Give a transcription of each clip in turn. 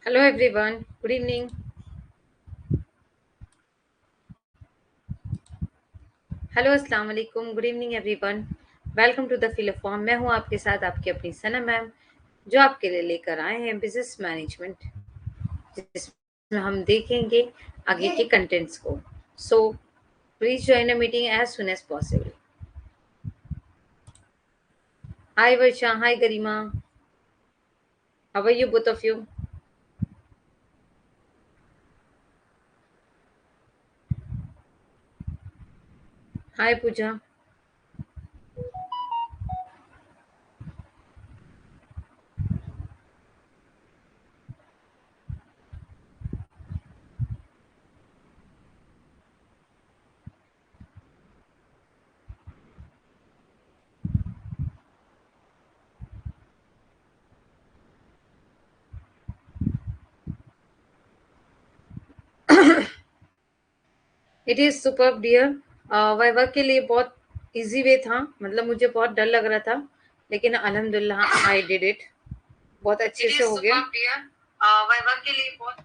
Hello everyone. Good evening. Hello अस्सलाम वालेकुम. Good evening everyone. Welcome to the fill form. मैं हूं आपके साथ आपकी अपनी सना मैम, जो आपके लिए लेकर आए हैं बिजनेस मैनेजमेंट, जिसमें हम देखेंगे आगे के कंटेंट्स को. So please join a meeting as soon as possible. Hi Varsha. Hi Garima. How are you both of you? Hi Pooja. It is superb dear. Viva के लिए बहुत इजी वे था. मतलब मुझे बहुत डर लग रहा था, लेकिन अल्हम्दुलिल्लाह आई डिड इट. बहुत अच्छे से हो गया. वाइवा के लिए बहुत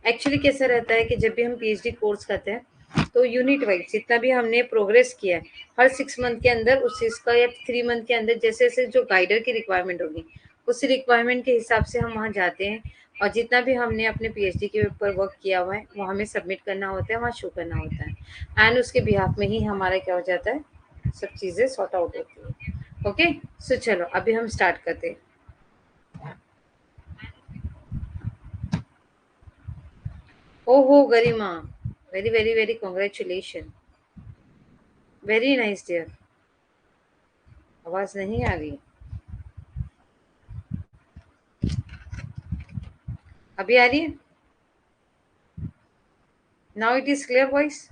एक्चुअली कैसा रहता है कि जब भी हम पीएचडी कोर्स करते हैं तो यूनिट वाइज जितना भी हमने प्रोग्रेस किया है, हर 6 मंथ के अंदर उस चीज़ का, या 3 मंथ के अंदर जैसे जैसे जो गाइडर की रिक्वायरमेंट होगी, उस रिक्वायरमेंट के हिसाब से हम वहाँ जाते हैं. और जितना भी हमने अपने पीएचडी के ऊपर वर्क किया हुआ है वो हमें सबमिट करना होता है, वहाँ शो करना होता है. एंड उसके बिहाफ में ही हमारा क्या हो जाता है, सब चीज़ें सॉर्ट आउट होती है. ओके. सो चलो अभी हम स्टार्ट करते हैं. ओहो Garima, very very very congratulation. Very nice dear. आवाज नहीं आ रही. अभी आ रही है. Now it is clear voice.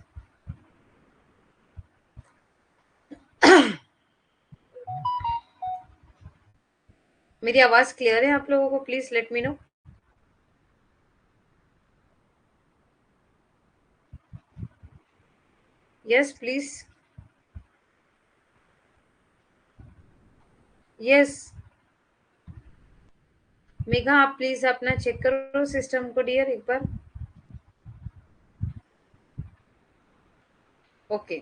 मेरी आवाज क्लियर है आप लोगों को? Please let me know. Yes please. Yes. Megha आप प्लीज अपना चेक करो सिस्टम को डियर एक बार. Okay.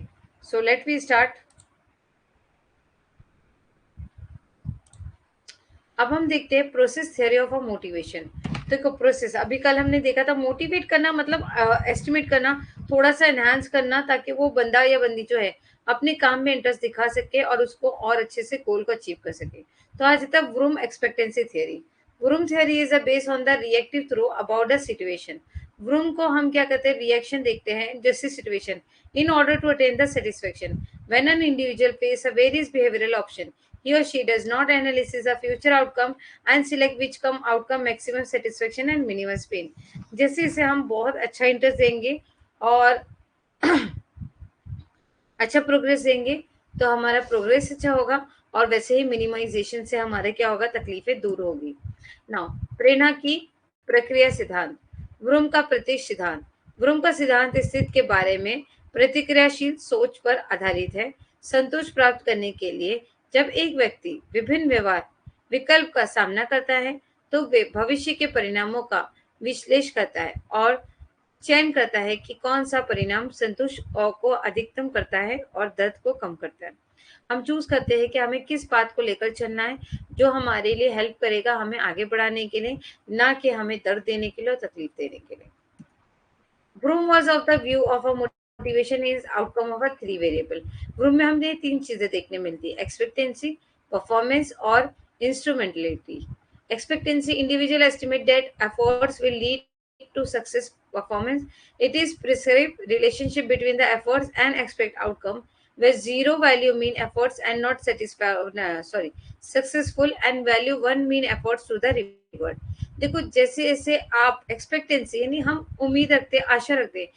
So let we start. अब हम देखते हैं process theory of a motivation. देखो प्रोसेस, अभी कल हमने देखा था मोटिवेट करना मतलब एस्टिमेट करना, थोड़ा सा एनहांस करना, ताकि वो बंदा या बंदी जो है अपने काम में इंटरेस्ट दिखा सके और उसको और अच्छे से गोल को अचीव कर सके. तो आज तक Vroom expectancy theory. Vroom theory is a based on the reactive through about the situation. Vroom को हम क्या कहते हैं, रिएक्शन देखते हैं जैसी situation, in order to attain the satisfaction. When an individual face a various behavioural option, he or she does not analysis a future outcome and select which come outcome maximum satisfaction and minimum pain. जैसे इसे हम बहुत अच्छा interest देंगे और अच्छा progress देंगे तो हमारा प्रोग्रेस अच्छा होगा, और वैसे ही मिनिमाइजेशन से हमारे क्या होगा, तकलीफें दूर होगी. नाउ प्रेरणा की प्रक्रिया सिद्धांत. व्रूम का प्रत्येक सिद्धांत. व्रूम का सिद्धांत स्थिति के बारे में प्रतिक्रियाशील सोच पर आधारित है. संतोष प्राप्त करने के लिए जब एक व्यक्ति विभिन्न व्यवहार विकल्प का सामना करता है तो वे भविष्य के परिणामों का विश्लेषण करता है और चयन करता है कि कौन सा परिणाम संतोष को अधिकतम करता है और दर्द को कम करता है. हम चूज करते हैं कि हमें किस बात को लेकर चलना है, जो हमारे लिए हेल्प करेगा हमें आगे बढ़ाने के लिए, ना कि हमें दर्द देने के लिए और तकलीफ देने के लिए. Vroom was of the view of a motivation is outcome of a three variable. Vroom में हमें तीन चीजें देखने मिलती है, एक्सपेक्टेंसी, परफॉर्मेंस और इंस्ट्रूमेंटलिटी. Expectancy, individual estimate that efforts will lead to success. Performance, it is prescribed relationship between the efforts and expect outcome, where zero value mean efforts and not successful, and value one mean efforts to the reward. देखो जैसे जैसे आप expectancy यानी हम उम्मीद रखते हैं, आशा रखते हैं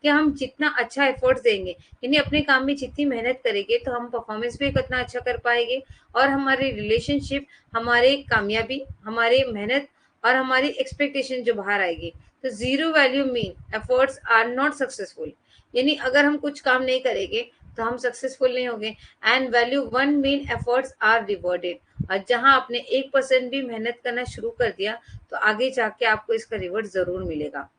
कि हम जितना अच्छा एफर्ट्स देंगे, यानी अपने काम में जितनी मेहनत करेंगे तो हम परफॉर्मेंस भी उतना अच्छा कर पाएंगे, और हमारे रिलेशनशिप, हमारे कामयाबी, हमारे मेहनत और हमारी एक्सपेक्टेशन जो बाहर आएगी. तो zero value mean efforts are not successful, यानी अगर हम कुछ काम नहीं करेंगे तो हम सक्सेसफुल नहीं होंगे. And value one mean efforts are rewarded, और जहां आपने 1% भी मेहनत करना शुरू कर दिया तो आगे जाके आपको इसका रिवॉर्ड जरूर मिलेगा.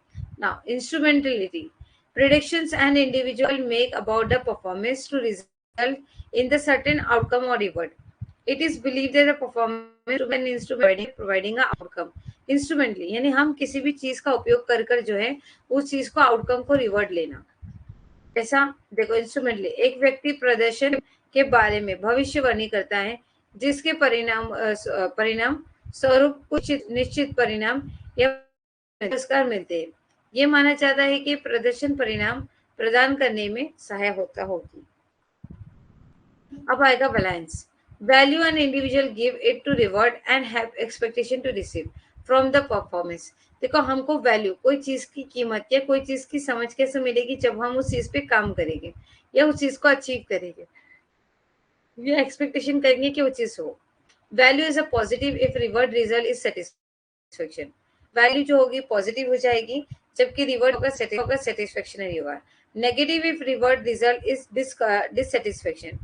Now इंस्ट्रूमेंटलिटी. Predictions an individual make about the performance to result in the certain outcome or reward. It is believed that the performance to an instrument providing a outcome. Instrumentally यानी हम किसी भी चीज का उपयोग कर कर जो है उस चीज को आउटकम को रिवॉर्ड लेना. ऐसा देखो, इंस्ट्रूमेंटली एक व्यक्ति प्रदर्शन के बारे में भविष्यवाणी करता है जिसके परिणाम स्वरूप कुछ निश्चित परिणाम या पुरस्कार मिलते हैं. ये माना जाता है कि प्रदर्शन परिणाम प्रदान करने में सहायक होता होगी. अब आएगा balance. Value an individual give it to reward and have expectation to receive from the performance. देखो, हमको वैल्यू, कोई चीज की कीमत या कोई चीज की समझ कैसे मिलेगी जब हम उस चीज पे काम करेंगे या उस चीज को अचीव करेंगे, ये एक्सपेक्टेशन करेंगे कि वो चीज हो. Value is a positive if reward result is satisfaction. Value जो होगी पॉजिटिव हो जाएगी जबकि रिवॉर्ड होगा सेटिस्फेक्शनरी होगा. Negative if reward result is dissatisfaction.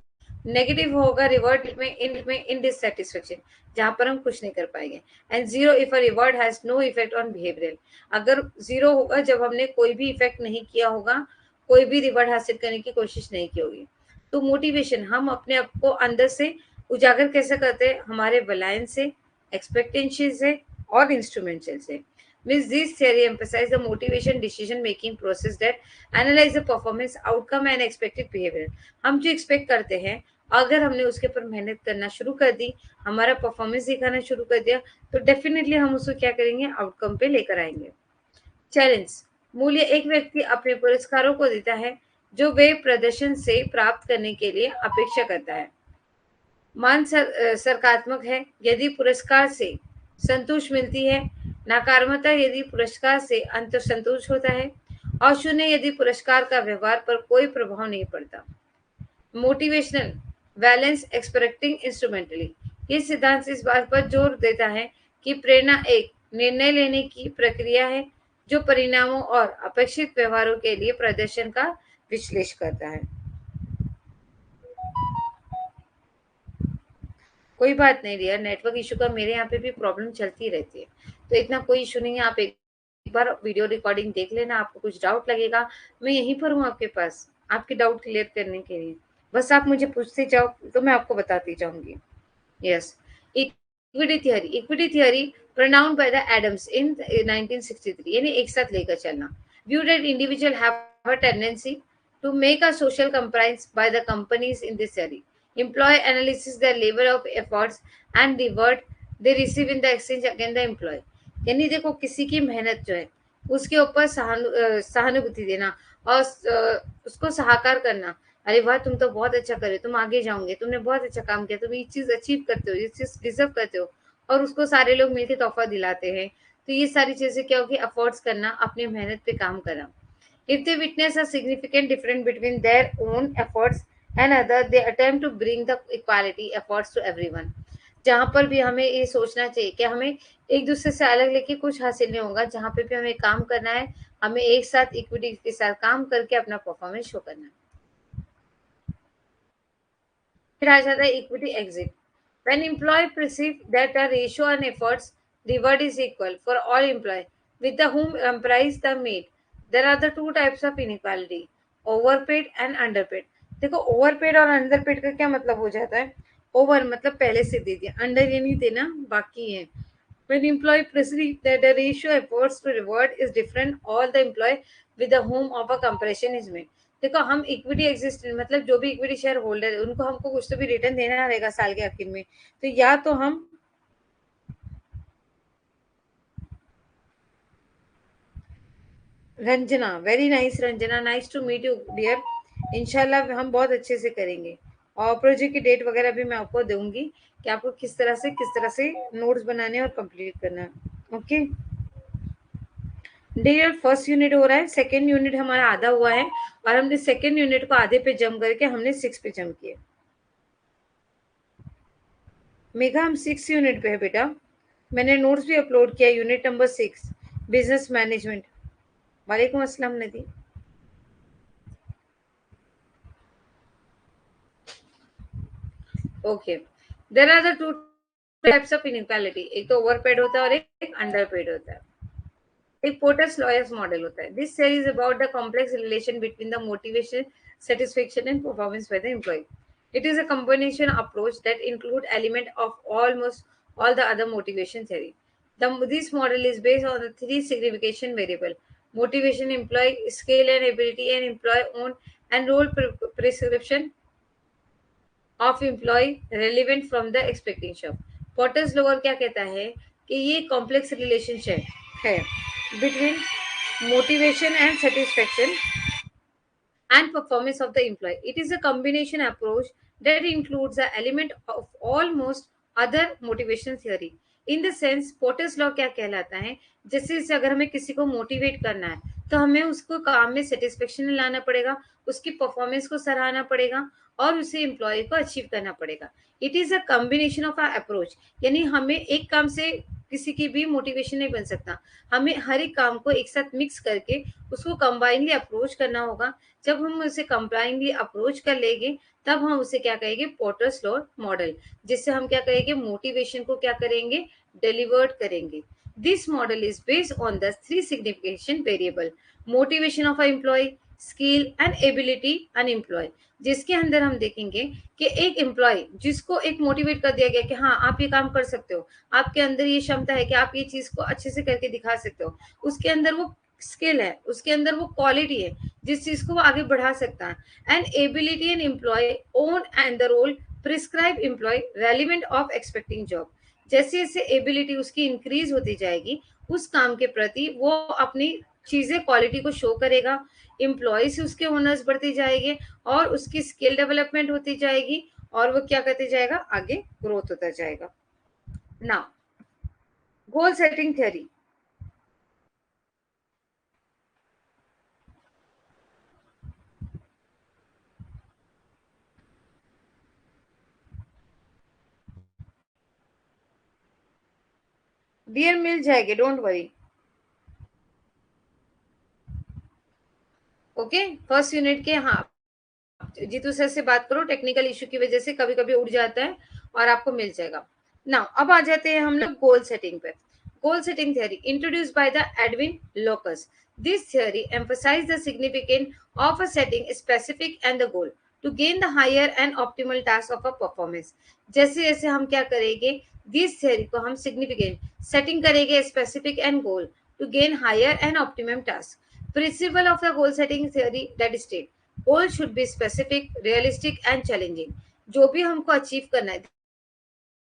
Negative होगा रिवॉर्ड में इन डिससेटिस्फेक्शन, जहां पर हम कुछ नहीं कर पाएंगे. And zero if a reward has no effect on behavioural. अगर जीरो होगा जब हमने कोई भी इफेक्ट नहीं किया होगा, कोई भी रिवॉर्ड हासिल करने की कोशिश नहीं की होगी. तो मोटिवेशन, हम अपने आप को अंदर से उजागर कैसे करते हैं? हमारे बलायन से, एक्सपेक्टेशन से और इंस्ट्रूमेंटल से. Means this theory emphasize the motivation decision making process that analyze the performance outcome and expected behavior. हम जो एक्सपेक्ट करते हैं, अगर हमने उसके ऊपर मेहनत करना शुरू कर दी, हमारा परफॉर्मेंस दिखाना शुरू कर दिया, तो डेफिनेटली हम उसको क्या करेंगे? आउटकम पे लेकर आएंगे. चैलेंज. मूल्य. एक व्यक्ति अपने पुरस्कारों को देता है जो वे प्रदर्शन से प्राप्त करने के लिए अपेक्षा करता है. मान सकारात्मक है यदि पुरस्कार से संतुष्ट मिलती है, नकारात्मकता यदि पुरस्कार से अंतर्संतुष्ट होता है, और शून्य यदि पुरस्कार का व्यवहार पर कोई प्रभाव नहीं पड़ता. Motivational balance expecting instrumentally. ये सिद्धांत इस बात पर जोर देता है कि प्रेरणा एक निर्णय लेने की प्रक्रिया है जो परिणामों और अपेक्षित व्यवहारों के लिए प्रदर्शन का विश्लेषण करता है. कोई बात नहीं डियर, नेटवर्क इशू का मेरे यहाँ पे भी प्रॉब्लम चलती रहती है, तो इतना कोई इशू नहीं है. आप एक बार वीडियो रिकॉर्डिंग देख लेना. आपको कुछ डाउट लगेगा, मैं यहीं पर हूँ आपके पास, आपके डाउट क्लियर करने के लिए. बस आप मुझे पूछते जाओ तो मैं आपको बताती जाऊंगी. Yes. Equity theory. Equity theory pronounced by the Adams in 1963, यानी एक साथ लेकर चलना. View that individual have a tendency to make a social comprise by the companies in this theory. Employee analysis the level of efforts and reward they receive in the exchange against the employee. यानी देखो, किसी की मेहनत जो है उसके ऊपर सहानुभूति देना और उसको सहाकार करना. अरे वाह, तुम तो बहुत अच्छा करे, तुम आगे जाओगे, तुमने बहुत अच्छा काम किया, तुम ये चीज अचीव करते हो, ये चीज डिजर्व करते हो, और उसको सारे लोग मिलकर तोहफा दिलाते हैं. तो ये सारी चीजें क्या होगी? अफोर्ड्स करना, अपनी मेहनत पे काम करना. If they witness a significant difference between their own efforts and other, they attempt to bring the equality efforts to everyone. जहाँ पर भी हमें ये सोचना चाहिए कि हमें एक दूसरे से अलग लेके कुछ हासिल नहीं होगा. जहाँ पे भी हमें काम करना है, हमें एक साथ इक्विटी के साथ काम करके अपना परफॉर्मेंस शो करना है. फिर आ जाता है equity exit. When employee perceive that a ratio and efforts reward is equal for all employee with the whom comprise the made, there are the two types of inequality, overpaid and underpaid. देखो, overpaid और underpaid का क्या मतलब हो जाता है? Over मतलब पहले से दे दिया, अंडर ये नहीं देना, बाकी है. When employee perceive that the ratio efforts to reward is different, all the employee with the whom of a comparison is made. देखो, हम इक्विटी एग्जिस्ट मतलब जो भी इक्विटी शेयर होल्डर है उनको हमको कुछ तो भी रिटर्न देना रहेगा साल के आखिर में. तो या तो हम Ranjana, very nice Ranjana, nice to meet you dear. इंशाल्लाह हम बहुत अच्छे से करेंगे, और प्रोजेक्ट की डेट वगैरह भी मैं आपको दूंगी कि आपको किस तरह से नोट्स बनाने और कंप्लीट करना है. ओके डियर, फर्स्ट यूनिट हो रहा है, सेकेंड यूनिट हमारा आधा हुआ है, और हमने सेकेंड यूनिट को आधे पे जम करके हमने 6 पे जम किया. मेघा, हम 6 यूनिट पे है बेटा. मैंने नोट्स भी अपलोड किया, यूनिट नंबर 6, बिजनेस मैनेजमेंट. वालेकुम अस्सलाम नदी. Okay, there are the two types of inequality, एक तो ओवरपेड होता है और एक अंडरपेड होता है। एक पोर्टर्स लॉयर्स मॉडल होता है। This series about the complex relation between the motivation, satisfaction and performance by the employee. It is a combination approach that include element of almost all the other motivation theory. This model is based on the three signification variable: motivation, employee skill and ability, and employee own and role prescription of employ relevant from the expectation. Porter's Lawler क्या कहता है कि ये complex relationship है between motivation and satisfaction and performance of the employee. It is a combination approach that includes the element of almost other motivation theory. In the sense, potters law क्या कहलाता है, जैसे अगर हमें किसी को मोटिवेट करना है तो हमें उसको काम में सेटिस्फेक्शन लाना पड़ेगा, उसकी परफॉर्मेंस को सराहना पड़ेगा और उसे एम्प्लॉय को अचीव करना पड़ेगा। It is a combination of a approach, यानी हमें एक काम से किसी की भी मोटिवेशन नहीं बन सकता, हमें हर एक काम को एक साथ मिक्स करके उसको कंबाइनली अप्रोच करना होगा। जब हम उसे कंप्लाइंगली अप्रोच कर लेंगे तब हम उसे क्या कहेंगे, पोर्टर्स लॉ मॉडल, जिससे हम क्या करेंगे, मोटिवेशन को क्या करेंगे, डिलीवर्ड करेंगे। This model is based on the three signification variable: motivation of a employ, skill and ability an employ. जिसके अंदर हम देखेंगे कि एक एम्प्लॉय जिसको एक मोटिवेट कर दिया गया कि हाँ आप ये काम कर सकते हो, आपके अंदर ये क्षमता है कि आप ये चीज को अच्छे से करके दिखा सकते हो, उसके अंदर वो स्किल है, उसके अंदर वो क्वालिटी है जिस चीज को वो आगे बढ़ा सकता है, and ability and employ own and the role prescribe employ relevant of expecting job. जैसे जैसे एबिलिटी उसकी इंक्रीज होती जाएगी उस काम के प्रति वो अपनी चीजें क्वालिटी को शो करेगा, एम्प्लॉय से उसके ओनर्स बढ़ते जाएंगे और उसकी स्किल डेवलपमेंट होती जाएगी और वो क्या करते जाएगा, आगे ग्रोथ होता जाएगा। Now goal setting theory. Dear मिल जाएगी, don't worry. Okay, first unit के, हाँ जीतू सर से बात करो, टेक्निकल इशू की वजह से कभी कभी उड़ जाता है और आपको मिल जाएगा। नाउ अब आ जाते हैं हम लोग गोल सेटिंग पे। गोल setting theory introduce by the Edwin locus. This theory emphasize the significance of a setting specific and the goal to gain the higher and optimal task of a performance। जैसे जैसे हम क्या करेंगे, this theory को हम significant setting करेंगे, specific and goal to gain higher and optimum task. Principle of the goal setting theory that state goal should be specific, realistic and challenging. जो भी हमको अचीव करना है,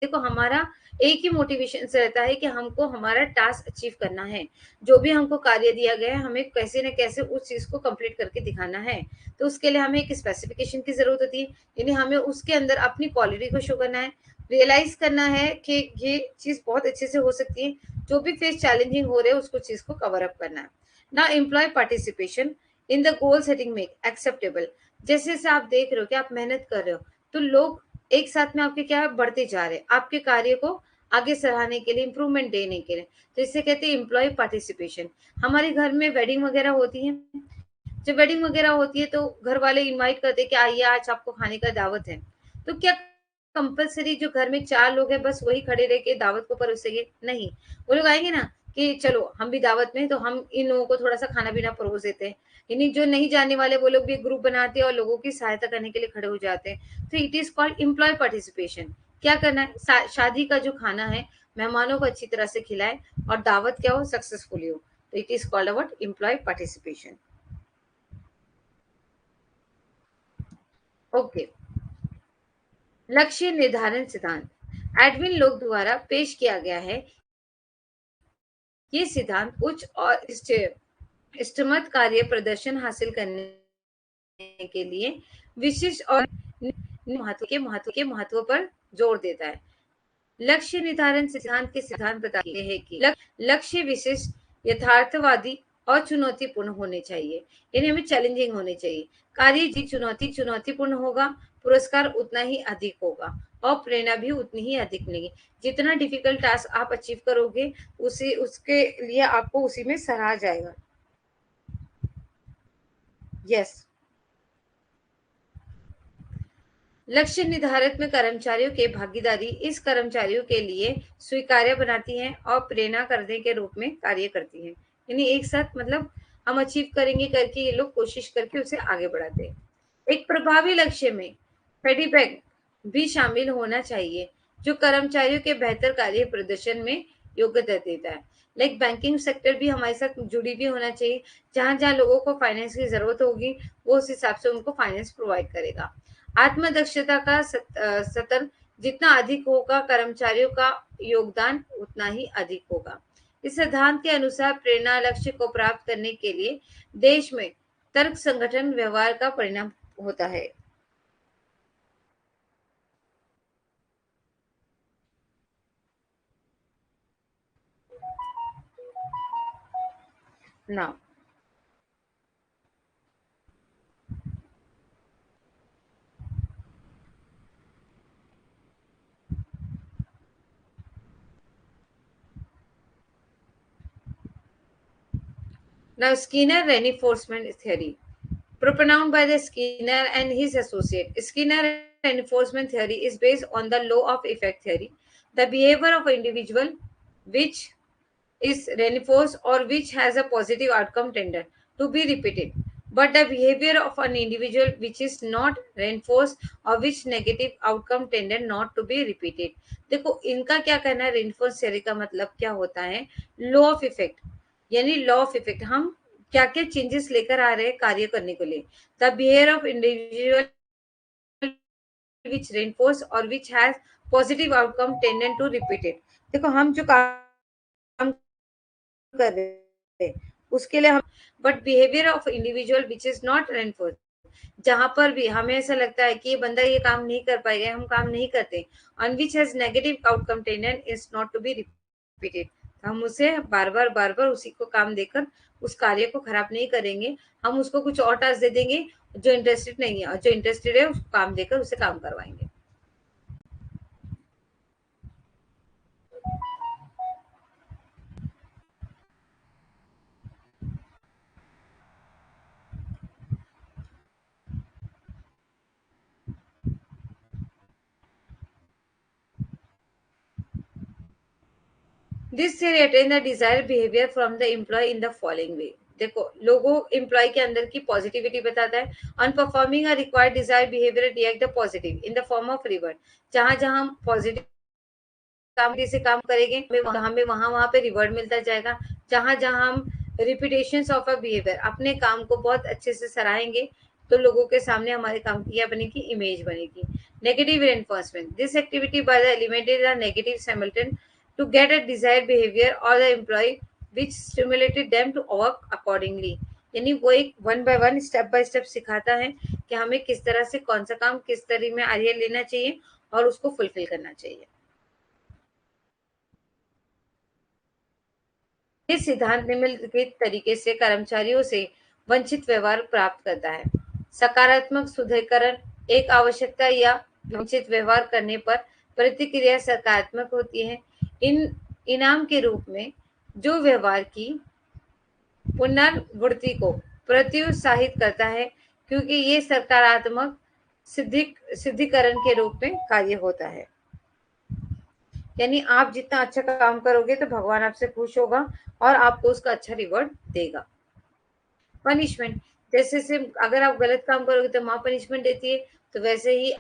देखो हमारा एक ही मोटिवेशन से रहता है कि हमको हमारा टास्क अचीव करना है, जो भी हमको कार्य दिया गया है हमें कैसे न कैसे उस चीज को कंप्लीट करके दिखाना है। तो उसके लिए हमें एक स्पेसिफिकेशन की जरूरत होती है, यानी हमें उसके अंदर अपनी क्वालिटी को शो करना है, रियलाइज करना है कि ये चीज बहुत अच्छे से हो सकती है, जो भी फेस चैलेंजिंग हो रहे हैं उसको चीज को कवर अप करना है। ना employ participation in the goal setting make acceptable. जैसे जैसे आप देख रहे हो कि आप मेहनत कर रहे हो तो लोग एक साथ में आपके क्या बढ़ते जा रहे हैं, आपके कार्य को आगे सराहने के लिए, इंप्रूवमेंट देने के लिए। तो इसे कहते हैं एम्प्लॉय पार्टिसिपेशन। हमारे घर में वेडिंग वगैरह होती है, जब वेडिंग वगैरह होती है तो घर वाले इनवाइट करते हैं कि आइए आज आपको खाने का दावत है। तो क्या कंपलसरी जो घर में चार लोग हैं बस वही खड़े रह के दावत को परोसेंगे? नहीं, वो लोग आएंगे ना कि चलो हम भी दावत में, तो हम इन लोगों को थोड़ा सा खाना पीना परोस देते हैं। यानी जो नहीं जाने वाले वो लोग भी ग्रुप बनाते हैं और लोगों की सहायता करने के लिए खड़े हो जाते हैं। तो it is called employ participation. क्या करना है, शादी का जो खाना है मेहमानों को अच्छी तरह से खिलाए और दावत क्या हो, सक्सेसफुली हो। तो it is called about employ participation. Okay, लक्ष्य निर्धारण सिद्धांत एडविन लोग द्वारा पेश किया गया है। ये सिद्धांत उच्च और इष्टतम कार्य प्रदर्शन हासिल करने के लिए विशिष्ट और महत्व पर जोर देता है। लक्ष्य निर्धारण सिद्धांत के सिद्धांत बताते हैं कि लक्ष्य विशिष्ट, यथार्थवादी और चुनौतीपूर्ण होने चाहिए, यानी हमें चैलेंजिंग होने चाहिए। कार्य जी चुनौतीपूर्ण होगा, पुरस्कार उतना ही अधिक होगा और प्रेरणा भी उतनी ही अधिक मिलेगी। जितना डिफिकल्ट टास्क आप अचीव करोगे उसी उसके लिए आपको उसी में सराहा जाएगा। यस, लक्ष्य निर्धारित में कर्मचारियों के भागीदारी इस कर्मचारियों के लिए स्वीकार्य बनाती है और प्रेरणा करने के रूप में कार्य करती है। यानी एक साथ मतलब हम अचीव करेंगे करके ये लोग कोशिश करके उसे आगे बढ़ाते हैं। एक प्रभावी लक्ष्य में फीडबैक भी शामिल होना चाहिए जो कर्मचारियों के बेहतर कार्य प्रदर्शन में योग्यता देता है। लाइक बैंकिंग सेक्टर भी हमारे साथ जुड़ी भी होना चाहिए। जहां जहां लोगों को फाइनेंस की जरूरत होगी वो उस हिसाब से उनको फाइनेंस प्रोवाइड करेगा। आत्मदक्षता का स्तर जितना अधिक होगा कर्मचारियों का योगदान उतना ही अधिक होगा। इस सिद्धांत के अनुसार प्रेरणा लक्ष्य को प्राप्त करने के लिए देश में तर्क संगठन व्यवहार का परिणाम होता है। Now, now Skinner reinforcement theory, propounded by the Skinner and his associate. Skinner reinforcement theory is based on the law of effect theory. The behavior of an individual which is reinforced or which has a positive outcome tended to be repeated, but the behavior of an individual which is not reinforced or which negative outcome tended not to be repeated. देखो इनका क्या कहना है, reinforce theory का मतलब क्या होता है, लॉ ऑफ इफेक्ट। यानी लॉ ऑफ इफेक्ट हम क्या क्या चेंजेस लेकर आ रहे हैं कार्य करने के लिए। The behaviour of individual which reinforce or which has positive outcome tended to repeat it। देखो हम जो काम कर रहे हैं उसके लिए हम, but behaviour of individual which is not reinforce, जहां पर भी हमें ऐसा लगता है कि ये बंदा ये काम नहीं कर पाएगा, हम काम नहीं करते, on which has negative outcome tendent is not to be repeated, हम उसे बार बार उसी को काम देकर उस कार्य को खराब नहीं करेंगे। हम उसको कुछ और टास्क दे देंगे जो इंटरेस्टेड नहीं है, और जो इंटरेस्टेड है उसको काम देकर उसे काम करवाएंगे। This theory attain the desired behavior from the employee in the following way। देखो लोगों एम्प्लॉय के अंदर की पॉजिटिविटी बताता है। On performing a required desire behaviour react the positive in the form of revert. जहां जहां हम पॉजिटिव काम से काम करेंगे हमें वहां वहां पे रिवर्ट मिलता जाएगा। जहां जहां हम रिपीटेशन ऑफ अ बिहेवियर अपने काम को बहुत अच्छे से सराहेंगे तो लोगों के सामने हमारे काम की क्या बनेगी, इमेज बनेगी। Negative reinforcement this activity by the eliminated the negative simulation to get a desired behavior or the employee which stimulated them to work accordingly। यानी वो एक वन बाय स्टेप सिखाता है कि हमें किस तरह से कौन सा काम किस तरह में आगे लेना चाहिए और उसको फुलफिल करना चाहिए। ये सिद्धांत निम्नलिखित तरीके से कर्मचारियों से वंचित व्यवहार प्राप्त करता है। सकारात्मक सुदृढ़ीकरण एक आवश्यकता या वंचित व्यवहार करने पर प्रतिक्रिया सकारात्मक होती है। इन इनाम के रूप में जो व्यवहार की पुनरावृत्ति को प्रोत्साहित करता है क्योंकि ये सकारात्मक सिद्धिकरण के रूप में कार्य होता है। यानी आप जितना अच्छा काम करोगे तो भगवान आपसे खुश होगा और आपको उसका अच्छा रिवॉर्ड देगा। पनिशमेंट जैसे से अगर आप गलत काम करोगे तो माँ पनिशमेंट देती है, तो वैसे ही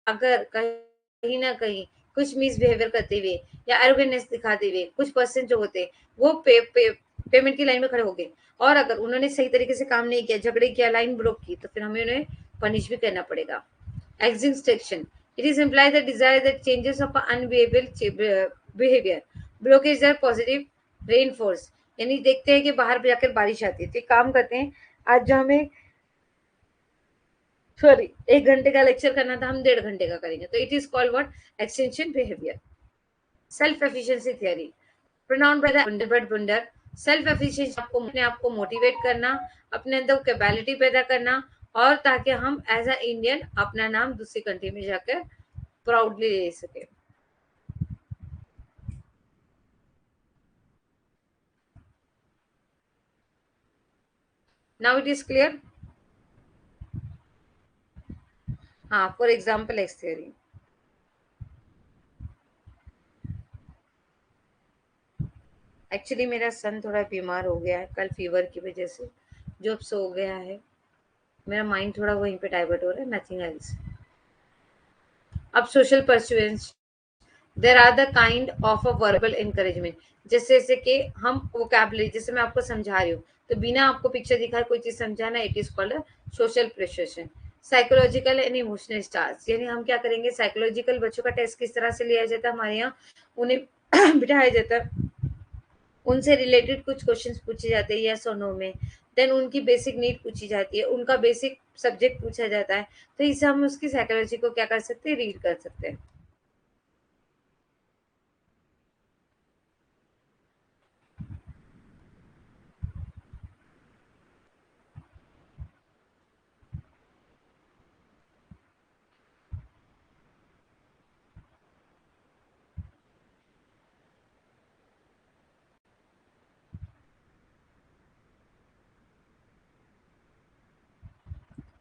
अगर कहीं ना कहीं कुछ मिसबिहेवियर करते हुए या एरोगेंस दिखाते हुए कुछ पर्सन जो होते हैं वो पेमेंट की लाइन में खड़े हो गए और अगर उन्होंने सही तरीके से काम नहीं किया, झगड़े किया, लाइन ब्लॉक की, तो फिर हमें उन्हें पनिश भी करना पड़ेगा। Extinction it is implied the desire that changes of unbehavable behavior blockage their positive reinforce। यानी देखते हैं कि बाहर जाकर बारिश आती है तो एक काम करते हैं, आज जो हमें सॉरी 1 घंटे का लेक्चर करना था हम 1.5 घंटे का करेंगे, तो it is called what, extension behaviour. Self efficiency theory pronounced by the Albert Bandura. Self efficiency आपको अपने आप को मोटिवेट करना, अपने अंदर कैपेबिलिटी पैदा करना और ताकि हम एज अ इंडियन अपना नाम दूसरी कंट्री में जाकर प्राउडली ले सके। Now it is clear. हाँ, for example X theory. Actually मेरा सन थोड़ा बीमार हो गया है कल फीवर की वजह से, जो अब सो गया है। मेरा माइंड थोड़ा वहीं पे डाइवर्ट हो रहा है, नथिंग एल्स। अब social persuasion, there are the kind of a verbal encouragement. जैसे जैसे कि हम वोकैबुलरी, जैसे मैं आपको समझा रही हूँ तो बिना आपको पिक्चर दिखाए कोई चीज समझाना, it is called social pressure. Psychological and emotional stars, यानी हम क्या करेंगे, साइकोलॉजिकल बच्चों का टेस्ट किस तरह से लिया जाता है हमारे यहाँ, उन्हें बिठाया जाता है, उनसे रिलेटेड कुछ क्वेश्चंस पूछे जाते हैं यस और नो में। देन उनकी बेसिक नीड पूछी जाती है, उनका बेसिक सब्जेक्ट पूछा जाता है। तो इससे हम उसकी साइकोलॉजी को क्या कर सकते हैं, रीड कर सकते हैं।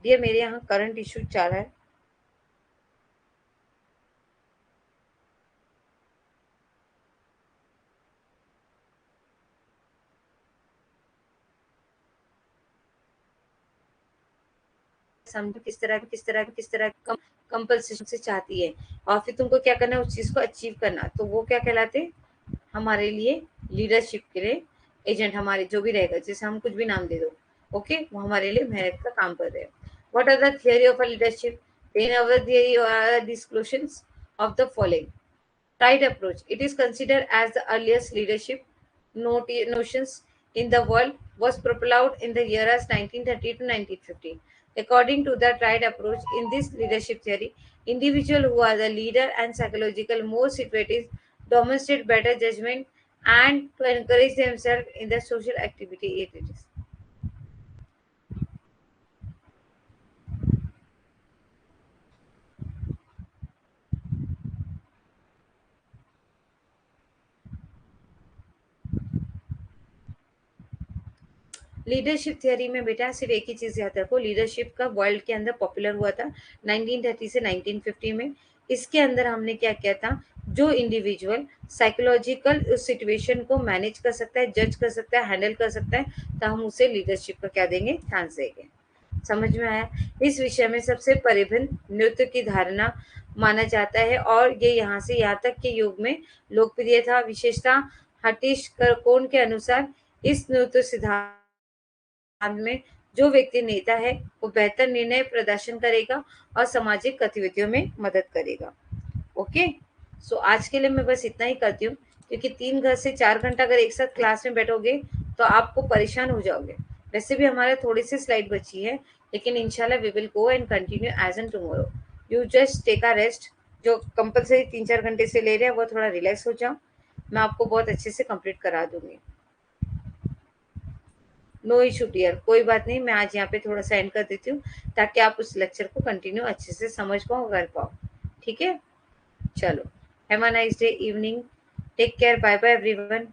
ये मेरे यहाँ करंट इशू चल रहा है। समझो किस तरह कंपल्सेशन से चाहती है, और फिर तुमको क्या करना है, उस चीज को अचीव करना। तो वो क्या कहलाते हैं हमारे लिए, लीडरशिप के लिए एजेंट, हमारे जो भी रहेगा, जैसे हम कुछ भी नाम दे दो, ओके, वो हमारे लिए मेहनत का काम कर रहे हैं। What are the theory of a leadership? In our theory are disclosures of the following right approach. It is considered as the earliest leadership notions in the world, was propelled in the years 1930 to 1950. According to the right approach in this leadership theory, individuals who are the leader and psychological more situated demonstrate better judgment and to encourage themselves in the social activity it is. Leadership theory में बेटा सिर्फ एक ही चीज याद रखो, leadership का world के अंदर पॉपुलर हुआ था 1930 से 1950 में। इसके अंदर हमने क्या किया था, जो इंडिविजुअल साइकोलॉजिकल उस सिचुएशन को मैनेज कर सकता है, जज कर सकता है, हैंडल कर सकता है, तो हम उसे लीडरशिप का क्या देंगे, चांस देंगे। समझ में आया? इस विषय में सबसे परिभिन्न नृत्य की धारणा माना जाता है, और ये यहाँ से यहाँ तक के युग में लोकप्रिय था। विशेषता हटीश कोण के अनुसार इस नृत्य सिद्धांत में जो व्यक्ति नेता है वो बेहतर निर्णय प्रदर्शन करेगा और सामाजिक गतिविधियों में मदद करेगा। ओके, सो आज के लिए मैं बस इतना ही करती हूँ, क्योंकि 3 से 4 घंटा अगर एक साथ क्लास में बैठोगे तो आपको परेशान हो जाओगे। वैसे भी हमारा थोड़ी सी स्लाइड बची है, लेकिन इंशाल्लाह we will go and continue as an tomorrow. You just take a rest. जो कंपलसरी 3-4 घंटे से ले रहे हैं वो थोड़ा रिलैक्स हो जाओ, मैं आपको बहुत अच्छे से कंप्लीट करा दूंगी। नो इशू डियर, कोई बात नहीं, मैं आज यहाँ पे थोड़ा सा एंड कर देती हूँ ताकि आप उस लेक्चर को कंटिन्यू अच्छे से समझ पाओ, कर पाओ। ठीक है, चलो, have a nice day, evening, take care, bye bye everyone.